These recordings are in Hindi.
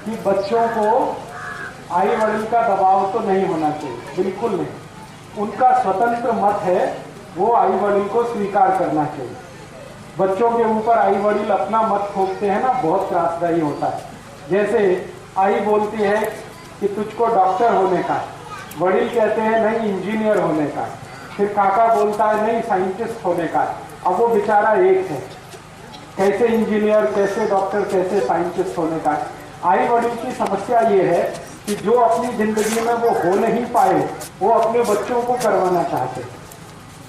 कि बच्चों को आई वडील का दबाव तो नहीं होना चाहिए, बिल्कुल नहीं। उनका स्वतंत्र मत है, वो आई वडील को स्वीकार करना चाहिए। बच्चों के ऊपर आई वडील अपना मत थोपते हैं ना, बहुत त्रासदायी होता है। जैसे आई बोलती है कि तुझको डॉक्टर होने का, वडील कहते हैं नहीं इंजीनियर होने का, फिर काका बोलता है नहीं साइंटिस्ट होने का। अब वो बेचारा एक है, कैसे इंजीनियर, कैसे डॉक्टर, कैसे साइंटिस्ट होने का। आई वडील की समस्या ये है कि जो अपनी जिंदगी में वो हो नहीं पाए, वो अपने बच्चों को करवाना चाहते।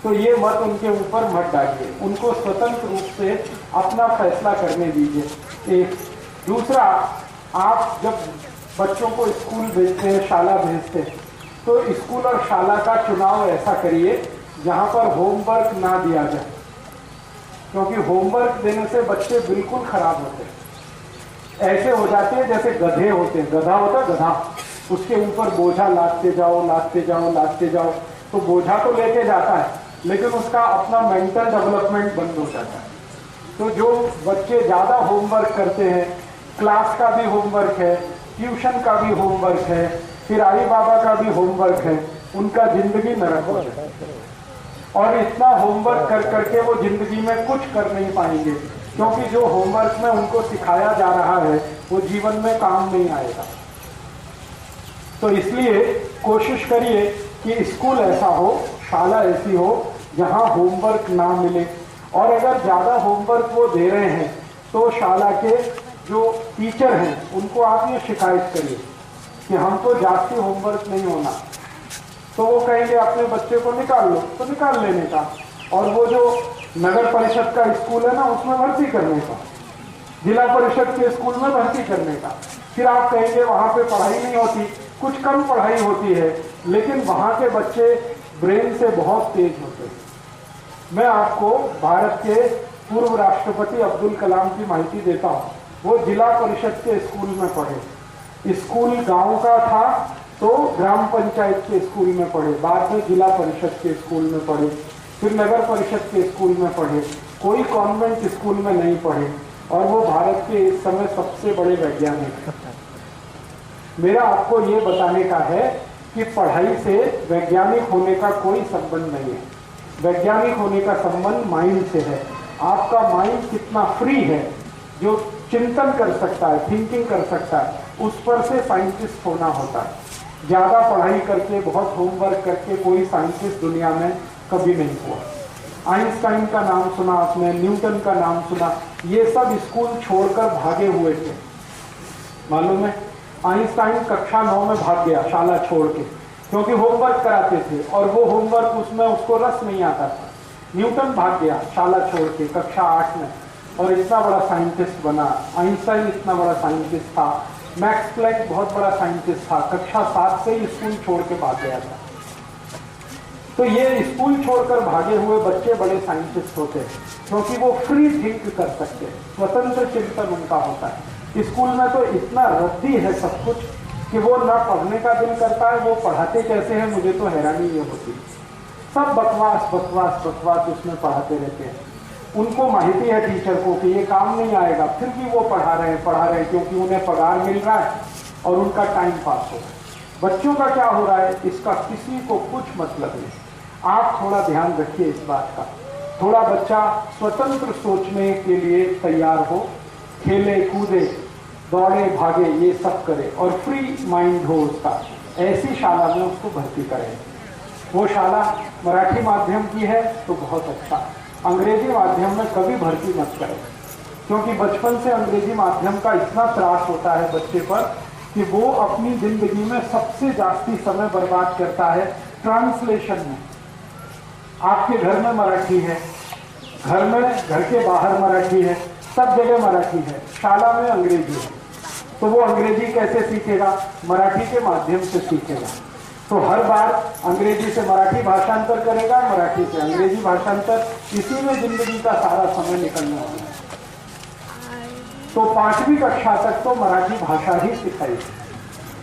तो ये मत उनके ऊपर मत डालिए, उनको स्वतंत्र रूप से अपना फैसला करने दीजिए। एक दूसरा, आप जब बच्चों को स्कूल भेजते हैं, शाला भेजते हैं, तो स्कूल और शाला का चुनाव ऐसा करिए जहां पर होमवर्क ना दिया जाए, क्योंकि होमवर्क देने से बच्चे बिल्कुल खराब होते हैं। ऐसे हो जाते हैं जैसे गधे होते हैं, गधा होता है गधा, उसके ऊपर बोझा लादते जाओ लादते जाओ लादते जाओ, तो बोझा तो लेके जाता है लेकिन उसका अपना मेंटल डेवलपमेंट बंद हो जाता है। तो जो बच्चे ज़्यादा होमवर्क करते हैं, क्लास का भी होमवर्क है, ट्यूशन का भी होमवर्क है, फिर आई बाबा का भी होमवर्क है, उनका जिंदगी नरक हो जाता है। और इतना होमवर्क कर करके वो जिंदगी में कुछ कर नहीं पाएंगे, क्योंकि जो होमवर्क में उनको सिखाया जा रहा है वो जीवन में काम नहीं आएगा। तो इसलिए कोशिश करिए कि स्कूल ऐसा हो, शाला ऐसी हो जहां होमवर्क ना मिले। और अगर ज़्यादा होमवर्क वो दे रहे हैं तो शाला के जो टीचर हैं उनको आप ये शिकायत करिए कि हमको जास्ती होमवर्क नहीं होना। तो वो कहेंगे अपने बच्चे को निकाल लो, तो निकाल लेने का, और वो जो नगर परिषद का स्कूल है ना उसमें भर्ती करने का, जिला परिषद के स्कूल में भर्ती करने का। फिर आप कहेंगे वहाँ पे पढ़ाई नहीं होती, कुछ कम पढ़ाई होती है, लेकिन वहाँ के बच्चे ब्रेन से बहुत तेज होते हैं। मैं आपको भारत के पूर्व राष्ट्रपति अब्दुल कलाम की माहिती देता हूँ। वो जिला परिषद के स्कूल में पढ़े, स्कूल गांव का था तो ग्राम पंचायत के स्कूल में पढ़े, बाद में जिला परिषद के स्कूल में पढ़े, फिर नगर परिषद के स्कूल में पढ़े, कोई कॉन्वेंट स्कूल में नहीं पढ़े, और वो भारत के इस समय सबसे बड़े वैज्ञानिक हैं। मेरा आपको ये बताने का है कि पढ़ाई से वैज्ञानिक होने का कोई संबंध नहीं है। वैज्ञानिक होने का संबंध माइंड से है। आपका माइंड कितना फ्री है, जो चिंतन कर सकता है, थिंकिंग कर सकता है, उस पर से साइंटिस्ट होना होता है। ज़्यादा पढ़ाई करके, बहुत होमवर्क करके कोई साइंटिस्ट दुनिया में कभी नहीं हुआ। आइंस्टाइन का नाम सुना आपने, न्यूटन का नाम सुना, ये सब स्कूल छोड़कर भागे हुए थे। मालूम है, आइंस्टाइन कक्षा 9 में भाग गया शाला छोड़ के, क्योंकि होमवर्क कराते थे और वो होमवर्क उसमें उसको रस नहीं आता था। न्यूटन भाग गया शाला छोड़ के कक्षा 8 में, और इतना बड़ा साइंटिस्ट बना। आइंस्टाइन इतना बड़ा साइंटिस्ट था। मैक्स प्लैंक बहुत बड़ा साइंटिस्ट था, कक्षा 7 से ही स्कूल छोड़ के भाग गया था। तो ये स्कूल छोड़कर भागे हुए बच्चे बड़े साइंटिस्ट होते हैं, क्योंकि वो फ्री थिंक कर सकते हैं, स्वतंत्र चिंतन उनका होता है। स्कूल में तो इतना रद्दी है सब कुछ कि वो ना पढ़ने का दिल करता है, वो पढ़ाते कैसे हैं मुझे तो हैरानी ये होती है। सब बकवास बकवास बकवास उसमें पढ़ाते रहते हैं। उनको माहिती है टीचर को कि ये काम नहीं आएगा, फिर भी वो पढ़ा रहे हैं, क्योंकि उन्हें पगार मिल रहा है और उनका टाइम पास हो रहा है। बच्चों का क्या हो रहा है इसका किसी को कुछ मतलब नहीं। आप थोड़ा ध्यान रखिए इस बात का। थोड़ा बच्चा स्वतंत्र सोचने के लिए तैयार हो, खेले कूदे, दौड़े भागे, ये सब करे और फ्री माइंड हो उसका, ऐसी शाला में उसको भर्ती करें। वो शाला मराठी माध्यम की है तो बहुत अच्छा, अंग्रेजी माध्यम में कभी भर्ती मत करें, क्योंकि बचपन से अंग्रेजी माध्यम का इतना त्रास होता है बच्चे पर कि वो अपनी जिंदगी में सबसे जास्ती समय बर्बाद करता है ट्रांसलेशन में। आपके घर में मराठी है, घर में, घर के बाहर मराठी है, सब जगह मराठी है, शाला में अंग्रेजी है, तो वो अंग्रेजी कैसे सीखेगा? मराठी के माध्यम से सीखेगा। तो हर बार अंग्रेजी से मराठी भाषांतर करेगा, मराठी से अंग्रेजी भाषांतर, इसी में जिंदगी का सारा समय निकलने वाला है। तो 5वीं कक्षा तक तो मराठी भाषा ही सिखाई।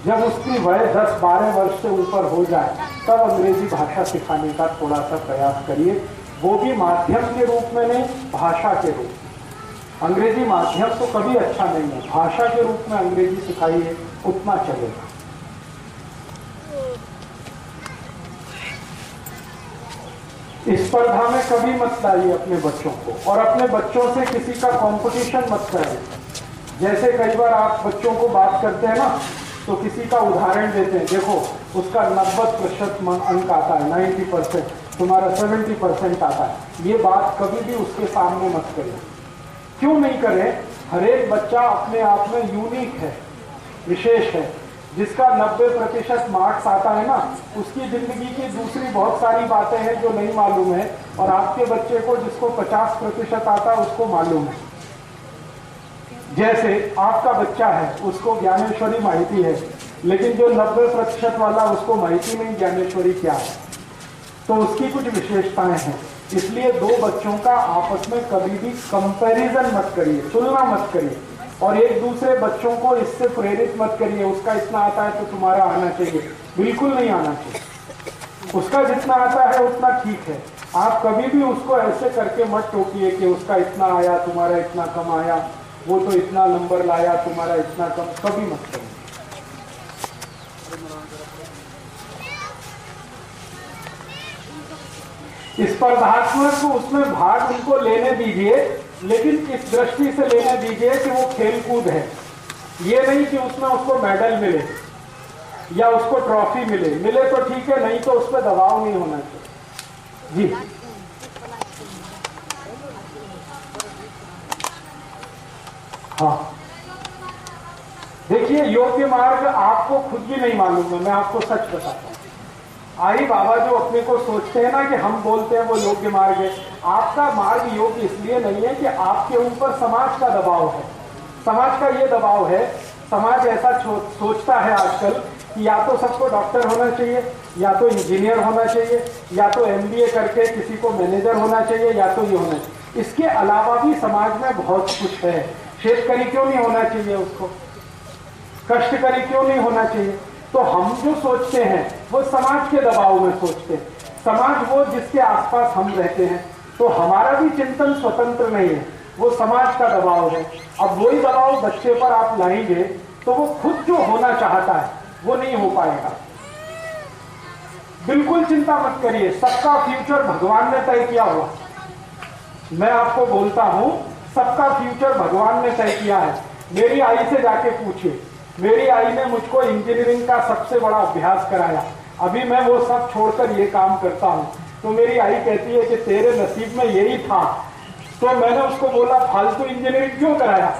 जब उसकी वय 10-12 वर्ष से ऊपर हो जाए तब अंग्रेजी भाषा सिखाने का थोड़ा सा प्रयास करिए, वो भी माध्यम के रूप में नहीं, भाषा के रूप में। अंग्रेजी माध्यम तो कभी अच्छा नहीं है, भाषा के रूप में अंग्रेजी सिखाइए उतना चलेगा। स्पर्धा में कभी मत लाइए अपने बच्चों को, और अपने बच्चों से किसी का कंपटीशन मत कराइए। जैसे कई बार आप बच्चों को बात करते हैं ना, तो किसी का उदाहरण देते हैं, देखो उसका 90% अंक आता है, 90%, तुम्हारा 70% आता है। ये बात कभी भी उसके सामने मत करिए। क्यों नहीं करें? हर एक बच्चा अपने आप में यूनिक है, विशेष है। जिसका 90% मार्क्स आता है ना, उसकी जिंदगी की दूसरी बहुत सारी बातें हैं जो नहीं मालूम है, और आपके बच्चे को जिसको 50% आता है उसको मालूम है। जैसे आपका बच्चा है, उसको ज्ञानेश्वरी माहिती है, लेकिन जो 90% वाला उसको माहिती नहीं ज्ञानेश्वरी क्या है, तो उसकी कुछ विशेषताएं हैं। इसलिए दो बच्चों का आपस में कभी भी कंपैरिजन मत करिए, तुलना मत करिए, और एक दूसरे बच्चों को इससे प्रेरित मत करिए, उसका इतना आता है तो तुम्हारा आना चाहिए, बिल्कुल नहीं आना चाहिए। उसका जितना आता है उतना ठीक है। आप कभी भी उसको ऐसे करके मत टोकिए कि उसका इतना आया तुम्हारा इतना कम आया, वो तो इतना नंबर लाया तुम्हारा इतना कम, कभी मत करिए। स्पर्धात्मक उसमें भाग उनको लेने दीजिए, लेकिन इस दृष्टि से लेने दीजिए कि वो खेल कूद है। ये नहीं कि उसमें उसको मेडल मिले या उसको ट्रॉफी मिले, मिले तो ठीक है, नहीं तो उस पर दबाव नहीं होना चाहिए। जी हाँ, देखिए योग्य मार्ग आपको खुद भी नहीं मालूम है, मैं आपको सच बताता हूँ। आई बाबा जो अपने को सोचते हैं ना कि हम बोलते हैं वो योग्य मार्ग है, आपका मार्ग योग्य इसलिए नहीं है कि आपके ऊपर समाज का दबाव है। समाज का ये दबाव है, समाज ऐसा सोचता है आजकल कि या तो सबको डॉक्टर होना चाहिए, या तो इंजीनियर होना चाहिए, या तो MBA करके किसी को मैनेजर होना चाहिए, या तो ये होना चाहिए। इसके अलावा भी समाज में बहुत कुछ है। शेतकरी क्यों नहीं होना चाहिए, उसको कष्टकरी क्यों नहीं होना चाहिए? तो हम जो सोचते हैं वो समाज के दबाव में सोचते हैं। समाज वो जिसके आसपास हम रहते हैं, तो हमारा भी चिंतन स्वतंत्र नहीं है, वो समाज का दबाव है। अब वही दबाव बच्चे पर आप लाएंगे तो वो खुद जो होना चाहता है वो नहीं हो पाएगा। बिल्कुल चिंता मत करिए, सबका फ्यूचर भगवान ने तय किया हुआ। मैं आपको बोलता हूं, सबका फ्यूचर भगवान ने तय किया है। मेरी आई से जाके पूछिए, मेरी आई ने मुझको इंजीनियरिंग का सबसे बड़ा अभ्यास कराया, अभी मैं वो सब छोड़कर ये काम करता हूं। तो मेरी आई कहती है कि तेरे नसीब में यही था। तो मैंने उसको बोला फालतू इंजीनियरिंग क्यों कराया?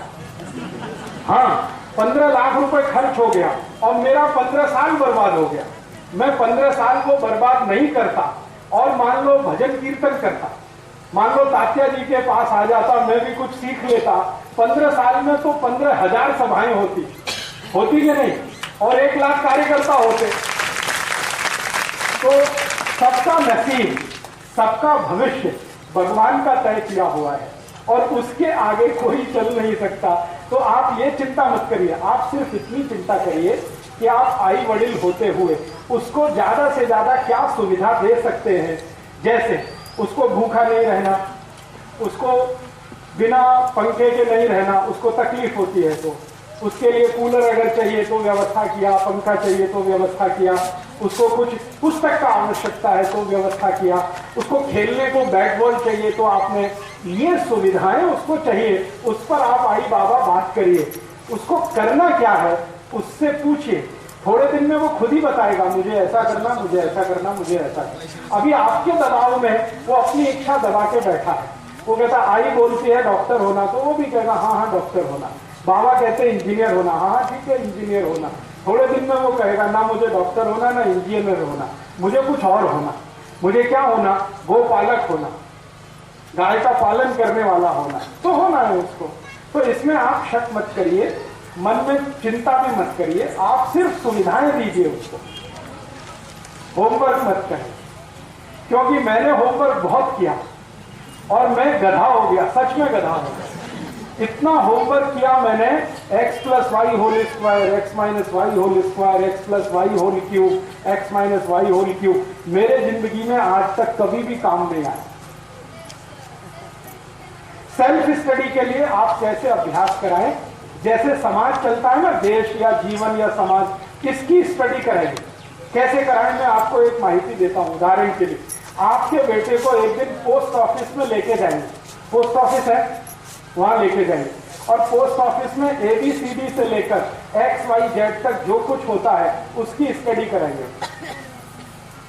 हाँ, 15 लाख रुपए खर्च हो गया और मेरा 15 साल बर्बाद हो गया। मैं 15 साल को बर्बाद नहीं करता और मान लो भजन कीर्तन करता, मान लो तात्या जी के पास आ जाता, मैं भी कुछ सीख लेता, 15 साल में तो 15,000 सभाएं होती कि नहीं, और 1 लाख कार्यकर्ता होते। तो सबका नसीब, सबका भविष्य भगवान का तय किया हुआ है और उसके आगे कोई चल नहीं सकता। तो आप ये चिंता मत करिए, आप सिर्फ इतनी चिंता करिए कि आप आई वडील होते हुए उसको ज्यादा से ज्यादा क्या सुविधा दे सकते हैं। जैसे उसको भूखा नहीं रहना, उसको बिना पंखे के नहीं रहना, उसको तकलीफ होती है तो उसके लिए कूलर अगर चाहिए तो व्यवस्था किया, पंखा चाहिए तो व्यवस्था किया, उसको कुछ पुस्तक का आवश्यकता है तो व्यवस्था किया, उसको खेलने को बैट बॉल चाहिए तो आपने ये सुविधाएं उसको चाहिए, उस पर आप आई बाबा बात करिए। उसको करना क्या है उससे पूछिए, थोड़े दिन में वो खुद ही बताएगा मुझे ऐसा करना, मुझे ऐसा करना, मुझे ऐसा करना। अभी आपके दबाव में वो अपनी इच्छा दबा के बैठा है। वो कहता आई बोलती है डॉक्टर होना, तो वो भी कहेगा हाँ हाँ डॉक्टर होना। बाबा कहते हैं इंजीनियर होना, हाँ ठीक है इंजीनियर होना। थोड़े दिन में वो कहेगा ना मुझे डॉक्टर होना, ना इंजीनियर होना, मुझे कुछ और होना। मुझे क्या होना? गो पालक होना, गाय का पालन करने वाला होना, तो होना है उसको। तो इसमें आप शक मत करिए, मन में चिंता भी मत करिए, आप सिर्फ सुविधाएं दीजिए उसको, होमवर्क मत करिए। क्योंकि मैंने होमवर्क बहुत किया और मैं गधा हो गया, सच में गधा हो गया। इतना होमवर्क किया मैंने, x + y whole square, x - y whole square, x + y whole cube, x - y whole cube, मेरे जिंदगी में आज तक कभी भी काम नहीं आया। सेल्फ स्टडी के लिए आप कैसे अभ्यास कराएं, जैसे समाज चलता है ना, देश या जीवन या समाज, इसकी स्टडी कराएंगे। कैसे कराएं, मैं आपको एक माहिती देता हूं। उदाहरण के लिए आपके बेटे को एक दिन पोस्ट ऑफिस में लेके जाएंगे, पोस्ट ऑफिस है वहां लेके जाएंगे, और पोस्ट ऑफिस में ABCD से लेकर XYZ तक जो कुछ होता है उसकी स्टडी कराएंगे।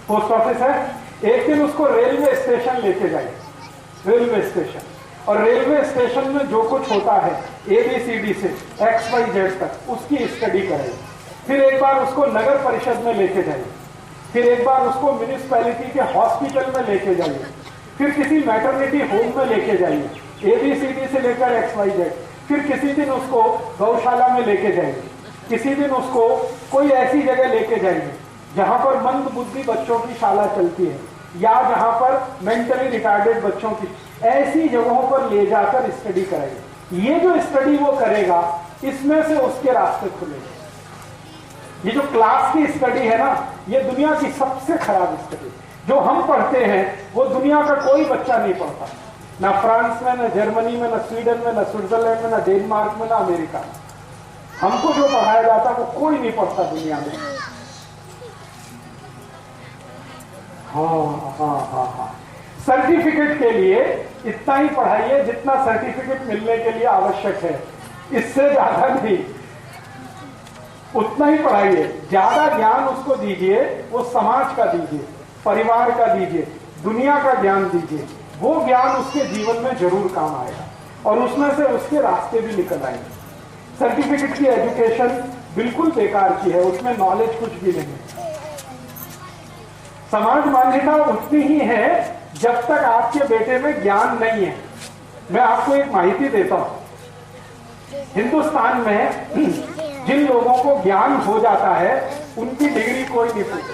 पोस्ट ऑफिस है, एक दिन उसको रेलवे स्टेशन लेके जाएंगे, रेलवे स्टेशन, और रेलवे स्टेशन में जो कुछ होता है ABCD से XYZ तक उसकी स्टडी करेंगे। फिर एक बार उसको नगर परिषद में लेके जाइए, फिर एक बार उसको म्यूनिसिपैलिटी के हॉस्पिटल में लेके जाइए, फिर किसी मैटरनिटी होम में लेके जाइए, ABCD से लेकर XYZ। फिर किसी दिन उसको गौशाला में लेके जाइए, किसी दिन उसको कोई ऐसी जगह लेके जाइए जहां पर मंद बुद्धि बच्चों की शाला चलती है, या जहां पर मेंटली रिटार्डेड बच्चों की, ऐसी जगहों पर ले जाकर स्टडी कराइए। ये जो स्टडी वो करेगा, इसमें से उसके रास्ते खुलेंगे। ये जो क्लास की स्टडी है ना, ये दुनिया की सबसे खराब स्टडी। जो हम पढ़ते हैं वो दुनिया का कोई बच्चा नहीं पढ़ता, ना फ्रांस में, ना जर्मनी में, ना स्वीडन में, ना स्विट्जरलैंड में, ना डेनमार्क में, ना अमेरिका में। हमको जो पढ़ाया जाता वो कोई नहीं पढ़ता दुनिया में। हाँ, सर्टिफिकेट के लिए इतना ही पढ़ाइए जितना सर्टिफिकेट मिलने के लिए आवश्यक है, इससे ज्यादा नहीं। उतना ही पढ़ाइए, ज्यादा ज्ञान उसको दीजिए, वो समाज का दीजिए, परिवार का दीजिए, दुनिया का ज्ञान दीजिए। वो ज्ञान उसके जीवन में जरूर काम आएगा और उसमें से उसके रास्ते भी निकल आएंगे। सर्टिफिकेट की एजुकेशन बिल्कुल बेकार की है, उसमें नॉलेज कुछ भी नहीं है। समाज मान्यता उतनी ही है जब तक आपके बेटे में ज्ञान नहीं है। मैं आपको एक माहिती देता हूं, हिंदुस्तान में जिन लोगों को ज्ञान हो जाता है उनकी डिग्री कोई नहीं पूछता।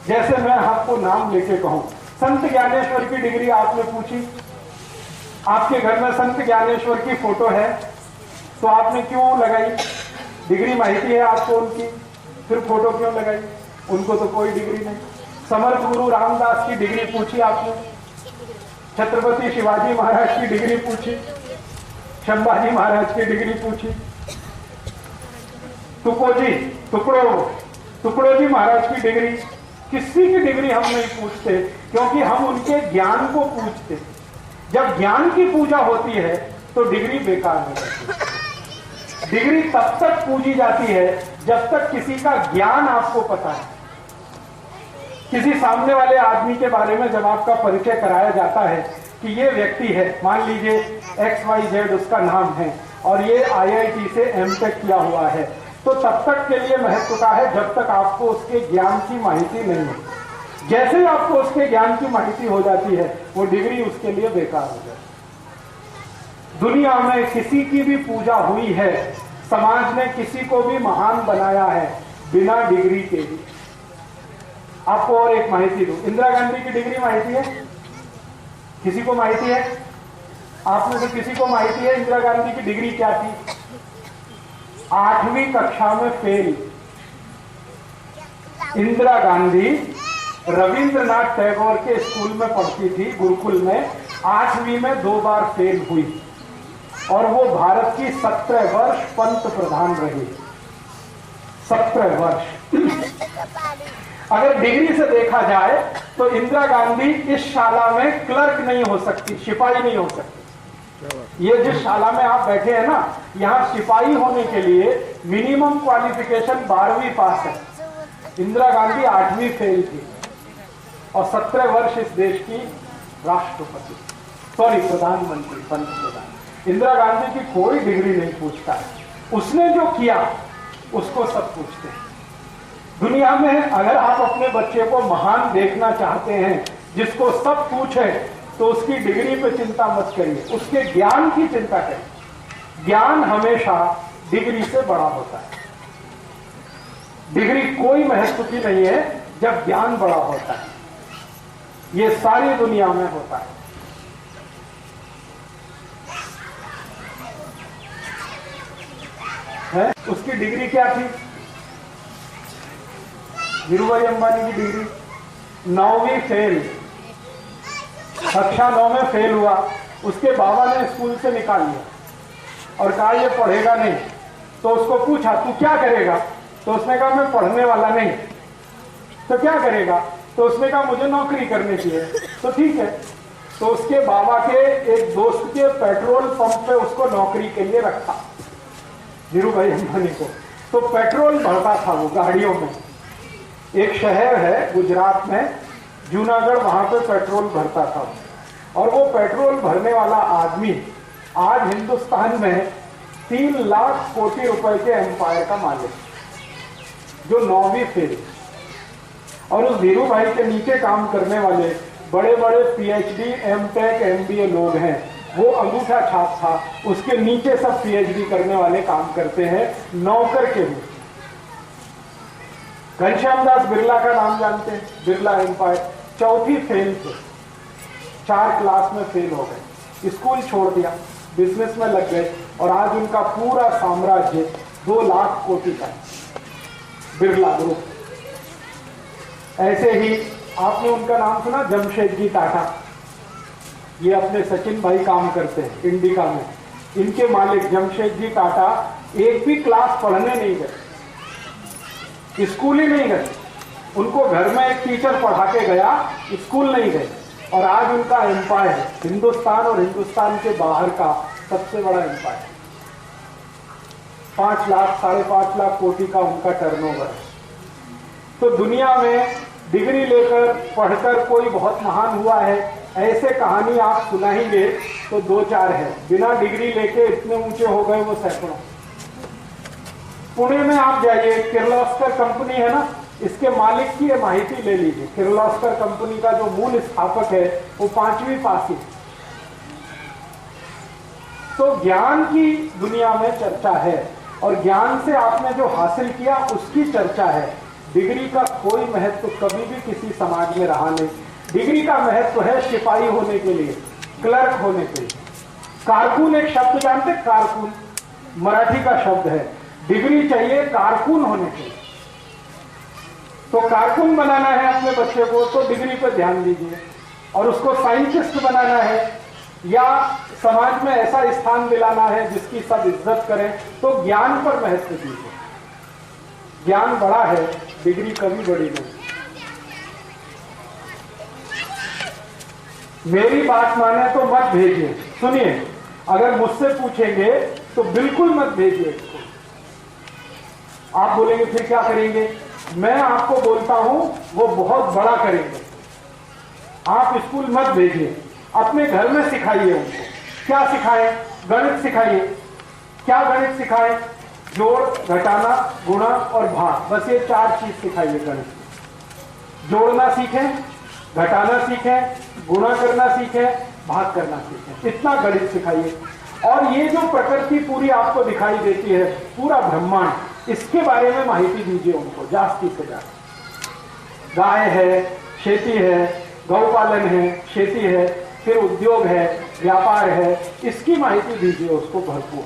जैसे मैं आपको नाम लेके कहूं, संत ज्ञानेश्वर की डिग्री आपने पूछी, आपके घर में संत ज्ञानेश्वर की फोटो है तो आपने क्यों लगाई? डिग्री माहिती है आपको उनकी, फिर फोटो क्यों लगाई? उनको तो कोई डिग्री नहीं। समर्थ गुरु रामदास की डिग्री पूछी आपने, छत्रपति शिवाजी महाराज की डिग्री पूछी, संभाजी महाराज की डिग्री पूछी, टुकड़ो जी महाराज की डिग्री, किसी की डिग्री हम नहीं पूछते, क्योंकि हम उनके ज्ञान को पूछते। जब ज्ञान की पूजा होती है तो डिग्री बेकार हो जाती है। डिग्री तब तक पूजी जाती है जब तक किसी का ज्ञान आपको पता है। किसी सामने वाले आदमी के बारे में जब आपका परिचय कराया जाता है कि ये व्यक्ति है, मान लीजिए XYZ उसका नाम है और ये IIT से M.Tech किया हुआ है, तो तब तक के लिए महत्वता है जब तक आपको उसके ज्ञान की माहिती नहीं है। जैसे ही आपको उसके ज्ञान की माहिती हो जाती है वो डिग्री उसके लिए बेकार हो जाती है। दुनिया में किसी की भी पूजा हुई है, समाज ने किसी को भी महान बनाया है बिना डिग्री के भी। आपको और एक माहिती दूं, इंदिरा गांधी की डिग्री माहिती है? किसी को माहिती है? आप में से किसी को माहिती है इंदिरा गांधी की डिग्री क्या थी? 8वीं कक्षा में फेल। इंदिरा गांधी रविंद्रनाथ टैगोर के स्कूल में पढ़ती थी, गुरुकुल में। 8वीं में 2 बार फेल हुई और वो भारत की 17 वर्ष पंत प्रधान रही। 17 वर्ष। अगर डिग्री से देखा जाए तो इंदिरा गांधी इस शाला में क्लर्क नहीं हो सकती, सिपाही नहीं हो सकती। ये जिस शाला में आप बैठे हैं ना, यहाँ सिपाही होने के लिए मिनिमम क्वालिफिकेशन 12वीं पास है। इंदिरा गांधी 8वीं फेल थी और 17 वर्ष इस देश की राष्ट्रपति, प्रधानमंत्री, पंत प्रधान। इंदिरा गांधी की कोई डिग्री नहीं पूछता है, उसने जो किया उसको सब पूछते हैं। दुनिया में अगर आप अपने बच्चे को महान देखना चाहते हैं, जिसको सब पूछे, तो उसकी डिग्री पे चिंता मत करिए, उसके ज्ञान की चिंता करिए। ज्ञान हमेशा डिग्री से बड़ा होता है। डिग्री कोई महत्व की नहीं है जब ज्ञान बड़ा होता है। ये सारी दुनिया में होता है? उसकी डिग्री क्या थी? धीरूभाई अंबानी की डिग्री 9वीं फेल, कक्षा 9 में फेल हुआ, उसके बाबा ने स्कूल से निकाल लिया और कहा ये पढ़ेगा नहीं। तो उसको पूछा तू क्या करेगा? तो उसने कहा मैं पढ़ने वाला नहीं। तो क्या करेगा? तो उसने कहा मुझे नौकरी करनी चाहिए। तो ठीक है, तो उसके बाबा के एक दोस्त के पेट्रोल पंप पे उसको नौकरी के लिए रखा, धीरू भाई अंबानी को। तो पेट्रोल भरता था वो गाड़ियों में। एक शहर है गुजरात में, जूनागढ़, वहां पे पेट्रोल भरता था। और वो पेट्रोल भरने वाला आदमी आज हिंदुस्तान में 3 लाख कोटी रुपए के एम्पायर का मालिक, जो 9वीं फेल। और उस धीरू भाई के नीचे काम करने वाले बड़े बड़े पीएचडी, एमटेक, एमबीए लोग हैं। वो अंगूठा छाप था, उसके नीचे सब पीएचडी करने वाले काम करते हैं नौकर के रूप। घनश्याम दास बिरला का नाम जानते हैं? बिरला एम्पायर, 4थी फेल थे, 4 क्लास में फेल हो गए, स्कूल छोड़ दिया, बिजनेस में लग गए और आज उनका पूरा साम्राज्य 2 लाख कोटी का है, बिरला ग्रुप। ऐसे ही आपने उनका नाम सुना, जमशेदजी टाटा। ये अपने सचिन भाई काम करते हैं इंडिका में। इनके मालिक जमशेदजी टाटा एक भी क्लास पढ़ने नहीं गए, स्कूल ही नहीं गए। उनको घर में एक टीचर पढ़ा के गया, स्कूल नहीं गए। और आज उनका एम्पायर हिंदुस्तान और हिंदुस्तान के बाहर का सबसे बड़ा एम्पायर, 5 लाख 5.5 लाख कोटी का उनका टर्नओवर है। तो दुनिया में डिग्री लेकर पढ़कर कोई बहुत महान हुआ है, ऐसे कहानी आप सुनाएंगे तो 2-4 है। बिना डिग्री लेके इतने ऊंचे हो गए वो सैकड़ों। पुणे में आप जाइए, किर्लोस्कर कंपनी है ना, इसके मालिक की माहिती ले लीजिए। किर्लोस्कर कंपनी का जो मूल स्थापक है वो 5वीं पासी। तो ज्ञान की दुनिया में चर्चा है और ज्ञान से आपने जो हासिल किया उसकी चर्चा है। डिग्री का कोई महत्व कभी भी किसी समाज में रहा नहीं। डिग्री का महत्व है सिपाही होने के लिए, क्लर्क होने के लिए। कारकुन एक शब्द जानते? कारकुन मराठी का शब्द है। डिग्री चाहिए कारकुन होने के लिए। तो कारकुन बनाना है अपने बच्चे को तो डिग्री पर ध्यान दीजिए, और उसको साइंटिस्ट बनाना है या समाज में ऐसा स्थान दिलाना है जिसकी सब इज्जत करें तो ज्ञान पर महत्व दीजिए। ज्ञान बड़ा है, डिग्री कभी बड़ी नहीं। मेरी बात माने तो मत भेजिए। सुनिए, अगर मुझसे पूछेंगे तो बिल्कुल मत भेजिए इसको। आप बोलेंगे फिर क्या करेंगे? मैं आपको बोलता हूं वो बहुत बड़ा करेंगे। आप स्कूल मत भेजिए, अपने घर में सिखाइए उनको। क्या सिखाएं? गणित सिखाइए। क्या गणित सिखाएं? जोड़, घटाना, गुणा और भाग, बस ये 4 चीज सिखाइए गणित। जोड़ना सीखें, घटाना सीखें, गुणा करना सीखें, भाग करना सीखें। इतना गणित सिखाइए। और ये जो प्रकृति पूरी आपको दिखाई देती है, पूरा ब्रह्मांड, इसके बारे में माहिती दीजिए उनको जास्ती से ज्यादा। गाय है, खेती है, गौपालन है, खेती है, फिर उद्योग है, व्यापार है, इसकी माहिती दीजिए उसको भरपूर।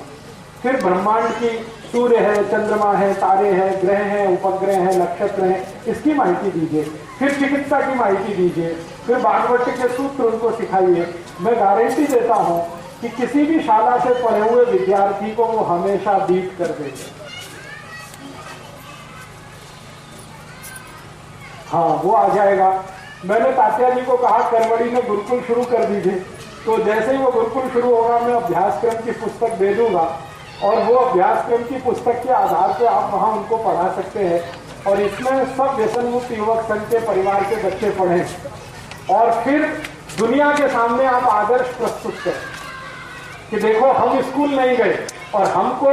फिर ब्रह्मांड की, सूर्य है, चंद्रमा है, तारे हैं, ग्रह हैं, उपग्रह हैं, नक्षत्र हैं, इसकी माहिती दीजिए। फिर चिकित्सा की माहिती दीजिए। फिर भागवत के सूत्र उनको सिखाइए। मैं गारंटी देता हूं कि किसी भी शाला से पढ़े हुए विद्यार्थी को वो हमेशा बीट कर देंगे। हाँ, वो आ जाएगा। मैंने तात्या जी को कहा करवड़ी में गुरुकुल शुरू कर दीजिए। तो जैसे ही वो गुरुकुल शुरू होगा मैं अभ्यासक्रम की पुस्तक दे दूंगा और वो अभ्यासक्रम की पुस्तक के आधार पर आप वहाँ उनको पढ़ा सकते हैं। और इसमें सब व्यसन मुक्त युवक संघ के परिवार के बच्चे पढ़ें और फिर दुनिया के सामने आप आदर्श प्रस्तुत करें कि देखो हम स्कूल नहीं गए और हमको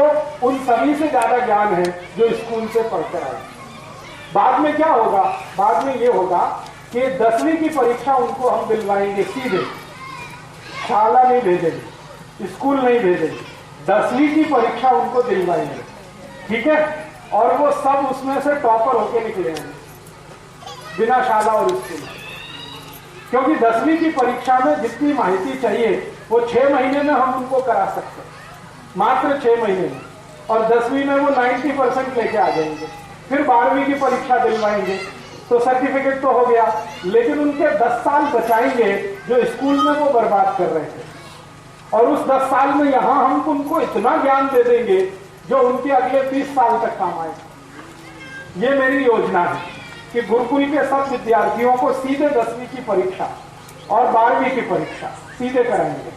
उन सभी से ज्यादा ज्ञान है जो स्कूल से पढ़कर आए। बाद में क्या होगा? बाद में ये होगा कि 10वीं की परीक्षा उनको हम दिलवाएंगे सीधे, शाला नहीं भेजेंगे, स्कूल नहीं भेजेंगे, 10वीं की परीक्षा उनको दिलवाएंगे, ठीक है? और वो सब उसमें से टॉपर होके निकलेंगे बिना शाला और स्कूल। क्योंकि 10वीं की परीक्षा में जितनी माहिती चाहिए वो 6 महीने में हम उनको करा सकते हैं, मात्र 6 महीने में। और 10वीं में वो 90% लेके आ जाएंगे। फिर 12वीं की परीक्षा दिलवाएंगे तो सर्टिफिकेट तो हो गया, लेकिन उनके 10 साल बचाएंगे जो स्कूल में वो बर्बाद कर रहे थे। और उस 10 साल में यहाँ हम उनको इतना ज्ञान दे देंगे जो उनके अगले 20 साल तक काम आएगा। ये मेरी योजना है कि गुरुकुल के सब विद्यार्थियों को सीधे 10वीं की परीक्षा और 12वीं की परीक्षा सीधे कराएंगे,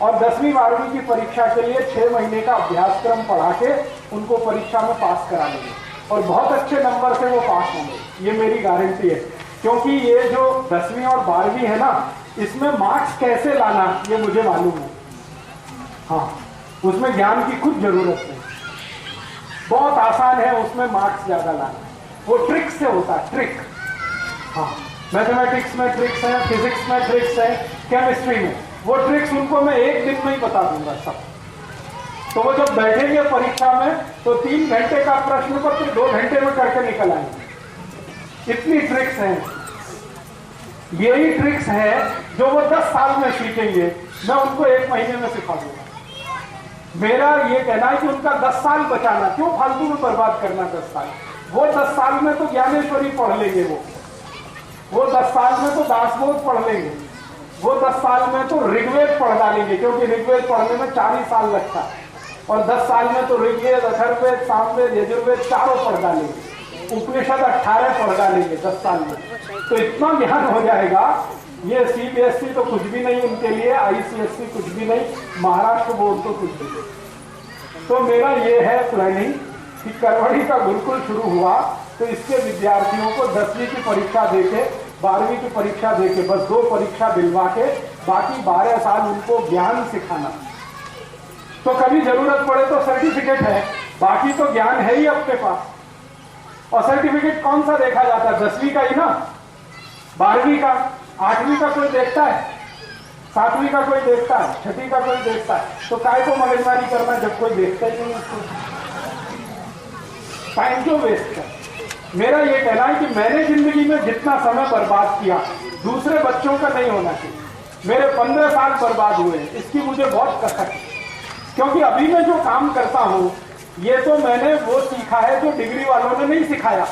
और 10वीं 12वीं की परीक्षा के लिए 6 महीने का अभ्यासक्रम पढ़ा के उनको परीक्षा में पास करा देंगे, और बहुत अच्छे नंबर से वो पास होंगे। ये मेरी गारंटी है, क्योंकि ये जो 10वीं और 12वीं है ना, इसमें मार्क्स कैसे लाना ये मुझे मालूम है। हाँ, उसमें ज्ञान की कुछ जरूरत नहीं, बहुत आसान है उसमें मार्क्स ज्यादा लाना। वो ट्रिक से होता है, ट्रिक। हाँ, मैथमेटिक्स में ट्रिक्स है, फिजिक्स में ट्रिक्स है, केमिस्ट्री में वो ट्रिक्स उनको मैं एक दिन में ही बता दूंगा सब। तो वो जब बैठेंगे परीक्षा में तो 3 घंटे का प्रश्न पत्र 2 घंटे में करके निकल आएंगे। इतनी ट्रिक्स हैं। यही ट्रिक्स है जो वो 10 साल में सीखेंगे, मैं उनको 1 महीने में सिखा दूंगा। मेरा ये कहना है कि उनका 10 साल बचाना, क्यों फालतू में बर्बाद करना 10 साल। वो 10 साल में तो ज्ञानेश्वरी पढ़ लेंगे, वो 10 साल में तो दासबोध पढ़ लेंगे, वो 10 साल में तो ऋग्वेद पढ़ डालेंगे, क्योंकि ऋग्वेद पढ़ने में 4 ही साल लगता है, और 10 साल में तो ऋग्वेद, अथर्ववेद, सामवेद, यजुर्वेद चारों पढ़ डालेंगे, उपनिषद 18 पढ़ डालेंगे 10 साल में। तो इतना ज्ञान हो जाएगा। ये CBSE तो कुछ भी नहीं उनके लिए, ICSE कुछ भी नहीं, महाराष्ट्र बोर्ड तो कुछ भी नहीं। तो मेरा ये है प्लानिंग कि करवड़ी का गुरुकुल शुरू हुआ तो इसके विद्यार्थियों को 10वीं की परीक्षा देके, 12वीं की परीक्षा देके, बस 2 परीक्षा दिलवा के बाकी 12 साल उनको ज्ञान सिखाना। तो कभी जरूरत पड़े तो सर्टिफिकेट है, बाकी तो ज्ञान है ही अपने पास। और सर्टिफिकेट कौन सा देखा जाता है? 10वीं का ही ना, 12वीं का, 8वीं का कोई देखता है, 7वीं का कोई देखता है, 6वीं का कोई देखता है। तो काय को मगजमारी करना जब कोई देखता ही नहीं उसको, टाइम क्यों वेस्ट कर। मेरा ये कहना है कि मैंने जिंदगी में जितना समय बर्बाद किया दूसरे बच्चों का नहीं होना चाहिए। मेरे 15 साल बर्बाद हुए, इसकी मुझे बहुत कसक है, क्योंकि अभी मैं जो काम करता हूं ये तो मैंने वो सीखा है जो डिग्री वालों ने नहीं सिखाया।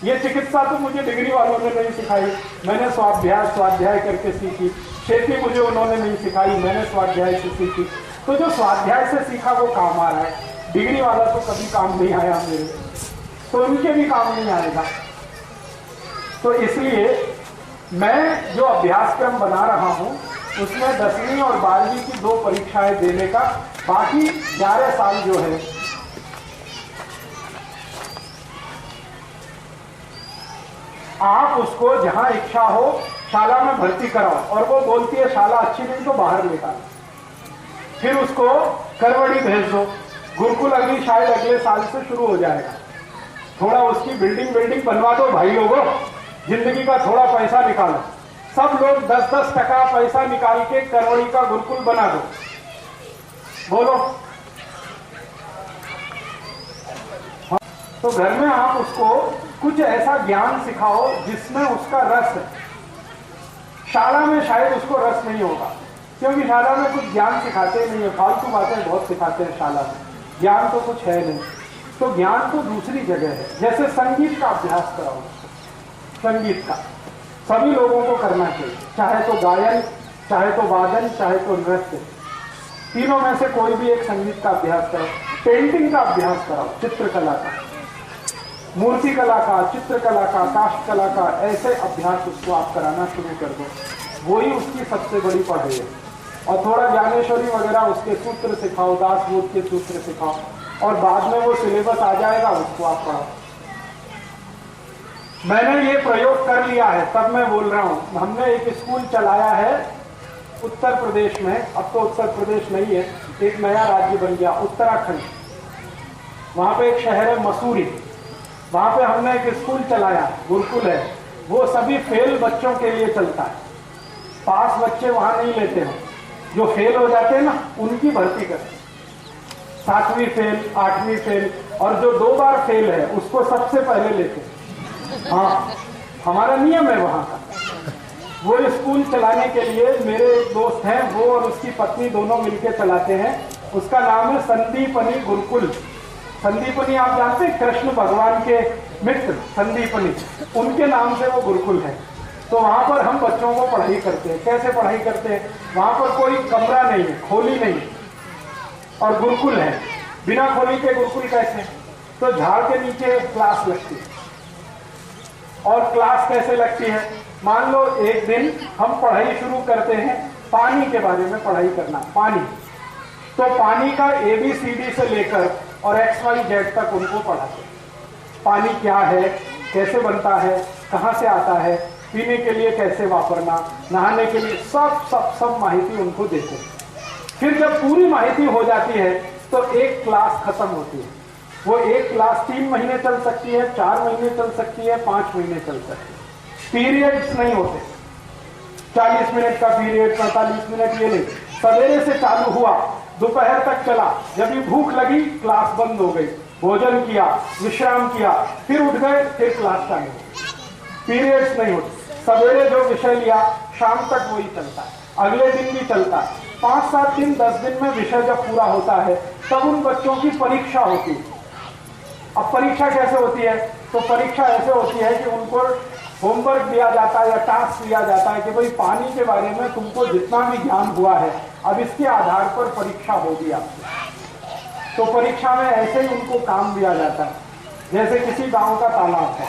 ये चिकित्सा तो मुझे डिग्री वालों ने नहीं सिखाई, मैंने स्वाध्याय करके सीखी। खेती मुझे उन्होंने नहीं सिखाई, मैंने स्वाध्याय से सीखी। तो जो स्वाध्याय से सीखा वो काम आ रहा है, डिग्री वाला तो कभी काम नहीं आया मेरे, तो उनके भी काम नहीं आएगा। तो इसलिए मैं जो अभ्यासक्रम बना रहा हूं उसमें 10वीं और 12वीं की 2 परीक्षाएं देने का, बाकी 11 साल जो है आप उसको जहां इच्छा हो शाला में भर्ती कराओ, और वो बोलती है शाला अच्छी नहीं तो बाहर निकालो, फिर उसको करवड़ी भेज दो। गुरुकुल अभी शायद अगले साल से शुरू हो जाएगा। थोड़ा उसकी बिल्डिंग बनवा दो भाई लोगों, जिंदगी का थोड़ा पैसा निकालो। सब लोग 10-10 टका पैसा निकाल के करवड़ी का गुरुकुल बना दो। बोलो। हाँ, तो घर में आप उसको कुछ ऐसा ज्ञान सिखाओ जिसमें उसका रस है। शाला में शायद उसको रस नहीं होगा, क्योंकि शाला में कुछ ज्ञान सिखाते नहीं है, फालतू बातें बहुत सिखाते हैं शाला में, ज्ञान तो कुछ है नहीं। तो ज्ञान तो दूसरी जगह है। जैसे संगीत का अभ्यास कराओ, संगीत का सभी लोगों को करना चाहिए, चाहे तो गायन, चाहे तो वादन, चाहे तो नृत्य, तीनों में से कोई भी एक संगीत का अभ्यास कराओ। पेंटिंग का अभ्यास कराओ, चित्रकला का, मूर्ति कला का, चित्रकला का, काष्ठ कला का, ऐसे अभ्यास उसको आप कराना शुरू कर दो। वही उसकी सबसे बड़ी पढ़ाई है। और थोड़ा ज्ञानेश्वरी वगैरह उसके सूत्र सिखाओ, दासबोध के सूत्र सिखाओ, और बाद में वो सिलेबस आ जाएगा, उसको आप पढ़ाओ। मैंने ये प्रयोग कर लिया है, तब मैं बोल रहा हूं। हमने एक स्कूल चलाया है उत्तर प्रदेश में, अब तो उत्तर प्रदेश नहीं है, एक नया राज्य बन गया उत्तराखंड। वहां पे एक शहर है मसूरी, वहां पे हमने एक स्कूल चलाया, गुरुकुल है। वो सभी फेल बच्चों के लिए चलता है, पास बच्चे वहां नहीं लेते हैं, जो फेल हो जाते हैं ना उनकी भर्ती करते हैं। 7वीं फेल, 8वीं फेल, और जो 2 बार फेल है उसको सबसे पहले लेते हैं। हाँ, हमारा नियम है वहां का। वो स्कूल चलाने के लिए मेरे एक दोस्त हैं, वो और उसकी पत्नी दोनों मिलकर चलाते हैं। उसका नाम है संदीपनी गुरुकुल। संदीपनी आप जानते हैं, कृष्ण भगवान के मित्र संदीपनी, उनके नाम से वो गुरुकुल है। तो वहां पर हम बच्चों को पढ़ाई करते हैं। कैसे पढ़ाई करते हैं? वहां पर कोई कमरा नहीं है, खोली नहीं है, और गुरुकुल है। बिना खोली के गुरुकुल कैसे? तो झाड़ के नीचे क्लास लगती है। और क्लास कैसे लगती है? मान लो एक दिन हम पढ़ाई शुरू करते हैं, पानी के बारे में पढ़ाई करना, पानी। तो पानी का ABCD से लेकर और XYZ तक उनको पढ़ाते हैं। पानी क्या है, कैसे बनता है, कहाँ से आता है, पीने के लिए कैसे वापरना, नहाने के लिए, सब माहिती उनको देते हैं। फिर जब पूरी माहिती हो जाती है तो एक क्लास खत्म होती है। वो एक क्लास 3 महीने चल सकती है, 4 महीने चल सकती है, 5 महीने चल सकती है। पीरियड्स नहीं होते, 40 मिनट का पीरियड, 45 मिनट, ये नहीं। सवेरे से चालू हुआ, दोपहर तक चला, जब भी भूख लगी क्लास बंद हो गई, भोजन किया, विश्राम किया, फिर उठ गए, फिर क्लास चालू हो। पीरियड्स नहीं होते। सवेरे जो विषय लिया शाम तक वही चलता है, अगले दिन भी चलता है। 5-7 दिन 10 दिन में विषय जब पूरा होता है तब उन बच्चों की परीक्षा होती है। अब परीक्षा कैसे होती है? तो परीक्षा ऐसे होती है कि उनको होमवर्क दिया जाता है या टास्क दिया जाता है कि भाई पानी के बारे में तुमको जितना भी ज्ञान हुआ है अब इसके आधार पर परीक्षा होगी आपसे। तो परीक्षा में ऐसे ही उनको काम दिया जाता है। जैसे किसी गांव का तालाब है,